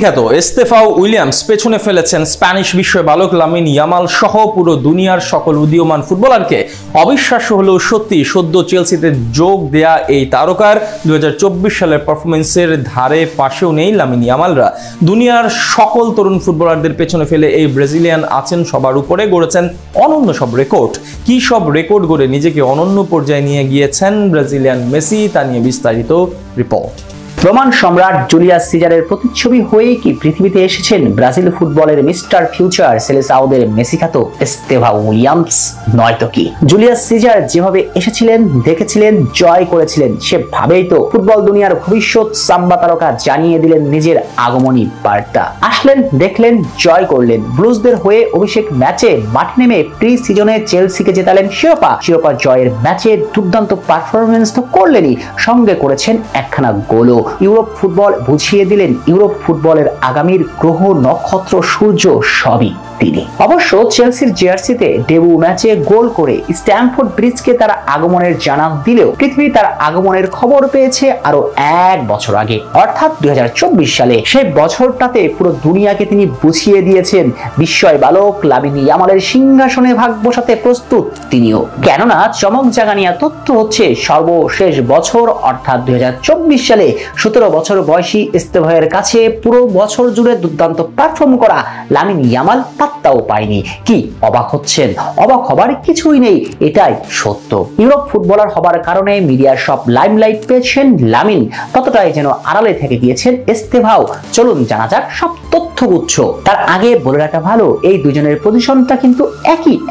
খ্যাত এস্তেফাও উইলিয়ামস পেছনে ফেলেছেন স্প্যানিশ বিশ্ববালক লামিন ইয়ামাল সহ পুরো দুনিয়ার সকল উদীয়মান ফুটবলারকে। অবিশ্বাস্য হলেও সত্যি, সদ্য চেলসিতে যোগ দেয়া এই তারকার 2024 সালের পারফরমেন্সের ধারে পাশেও নেই লামিন ইয়ামালরা। দুনিয়ার সকল তরুণ ফুটবলারদের পেছনে ফেলে এই ব্রাজিলিয়ান আছেন সবার উপরে, গড়েছেন অনন্য সব রেকর্ড। কি সব রেকর্ড গড়ে নিজেকে অনন্য পর্যায়ে নিয়ে গিয়েছেন ব্রাজিলিয়ান মেসি, তা নিয়ে বিস্তারিত রিপোর্ট। রোমান সম্রাট জুলিয়াস সিজারের প্রতিচ্ছবি হয়ে কি পৃথিবীতে এসেছেন ব্রাজিল ফুটবলের মিস্টার ফিউচার সেলেসাওদের মেসি খ্যাত এস্তেভাও উইলিয়ামস? নয়তো কি। জুলিয়াস সিজার যেভাবে এসেছিলেন, দেখেছিলেন, জয় করেছিলেন, সেভাবেই তো ফুটবল দুনিয়ার ভবিষ্যৎ সাম্বা তারকা জানিয়ে দিলেন নিজের আগমনী বার্তা। আসলেন, দেখলেন, জয় করলেন। ব্লুজদের হয়ে অভিষেক ম্যাচে মাঠে নেমে প্রি সিজনে চেলসিকে জেতালেন শিরোপা জয়ের ম্যাচে দুর্দান্ত পারফরমেন্স তো করলেনই, সঙ্গে করেছেন একখানা গোলও। ইউরোপ ফুটবল বুঝিয়ে দিলেন ইউরোপ ফুটবলের আগামীর গ্রহ, নক্ষত্র, সূর্য সবই তিনি। অবশ্য চেলসির জার্সিতে ডেবু ম্যাচে গোল করে স্ট্যামফোর্ড ব্রিজকে তার আগমনের জানান দিলেও পৃথিবী তার আগমনের খবর পেয়েছে আরো 1 বছর আগে, অর্থাৎ 2024 সালে। সেই বছরটাতে পুরো দুনিয়াকে তিনি বুঝিয়ে দিয়েছেন বিস্ময় বালক লামিন ইয়ামালের সিংহাসনে ভাগ বসাতে প্রস্তুত তিনিও। কেননা চমক জাগানিয়া তথ্য হচ্ছে, সর্বশেষ বছর অর্থাৎ 2024 সালে 17 বছর বয়সী এস্তেভাওয়ের কাছে পুরো বছর জুড়ে দুর্দান্ত পারফর্ম করা লামিন ইয়ামাল পাত্তাও পায়নি। কি অবাক হচ্ছেন? অবাক হবার কিছুই নেই, এটাই সত্য। ইউরোপ ফুটবলার হবার কারণে মিডিয়ার সব লাইমলাইট পেয়েছেন লামিন, ততটাই যেন আড়ালে থেকে গিয়েছেন এস্তেভাও। চলুন জানা যাক সব তথ্যগুচ্ছ। তার আগে বলে রাখা ভালো, এই দুজনের পজিশনটা কিন্তু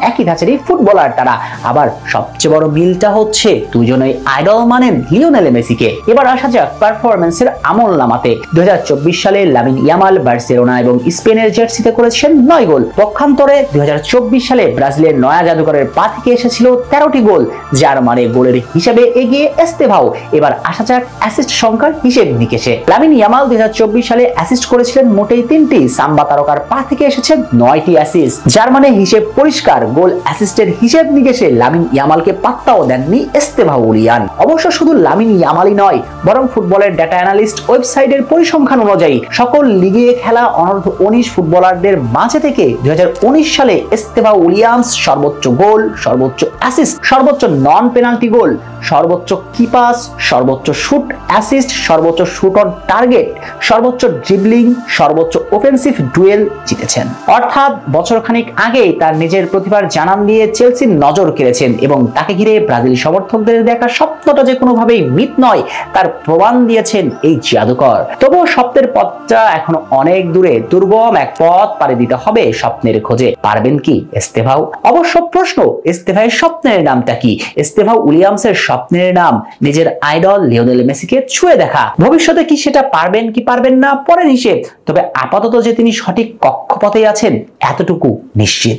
একই ধাঁচেরই ফুটবলার তারা। আবার সবচেয়ে বড় মিলটা হচ্ছে দুজনেই আইডল মানেন লিওনেল মেসিকে। এবার আসা যাক পারফরমেন্সের আমল নামাতে। 2024 সালে লামিন ইয়ামাল বার্সেলোনা এবং স্পেনের জার্সিতে করেছেন 9 গোল। পক্ষান্তরে 2024 সালে ব্রাজিলের নয়া জাদুকরের পা থেকে এসেছিল 13টি গোল, যার মানে গোলের হিসাবে এগিয়ে এস্তেভাও। এবার আসা যাক অ্যাসিস্ট সংখ্যার হিসেব নিকেশে। লামিন ইয়ামাল 2024 সালে অ্যাসিস্ট করেছিলেন মোটেই 3টি, সাম্বা তারকার পা থেকে এসেছে 9টি অ্যাসিস্ট, যার মানে হিসেব পরিষ্কার। গোল অ্যাসিস্টের হিসেব নিকেশে লামিন ইয়ামালকে পাত্তাও দেননি এস্তেভাও উলিয়ান। অবশ্য শুধু লামিন ইয়ামালই নয়, বরং ফুটবলের ডেটা অ্যানালিস্ট ওয়েবসাইটের পরিসংখ্যান অনুযায়ী সকল লিগে খেলা অনূর্ধ্ব 19 ফুটবলারদের মাঝে থেকে 2019 সালে এস্তেভাও উইলিয়ামস সর্বোচ্চ গোল, সর্বোচ্চ অ্যাসিস্ট, সর্বোচ্চ নন পেনাল্টি গোল, সর্বোচ্চ কি পাস, সর্বোচ্চ শুট অ্যাসিস্ট, সর্বোচ্চ শুট অন টার্গেট, সর্বোচ্চ ড্রিবলিং, সর্বোচ্চ অফেন্সিভ ডুয়েল জিতেছেন। অর্থাৎ বছরখানেক আগেই তার নিজের প্রতিভার জানান দিয়ে চেলসির নজর কেড়েছেন এবং তাকে ঘিরে ব্রাজিল সমর্থকদের দেখা স্বপ্নটা যে কোনোভাবেই মিথ নয় তার প্রমাণ দিয়েছেন এই জাদুকর। তবুও স্বপ্নের পথটা এখনো অনেক দূরে, দুর্গম এক পথ পাড়ি দিতে হবে স্বপ্নের খোঁজে। পারবেন কি এস্তেভাও? অবশ্য প্রশ্ন, এস্তেভাওয়ের স্বপ্নের নামটা কি? এস্তেভাও উইলিয়ামসের স্বপ্নের নাম নিজের আইডল লিওনেল মেসিকে ছুঁয়ে দেখা। ভবিষ্যতে কি সেটা পারবেন কি পারবেন না পরের হিসেব, তবে আপাতত যে তিনি সঠিক কক্ষপথে আছেন এতটুকু নিশ্চিত।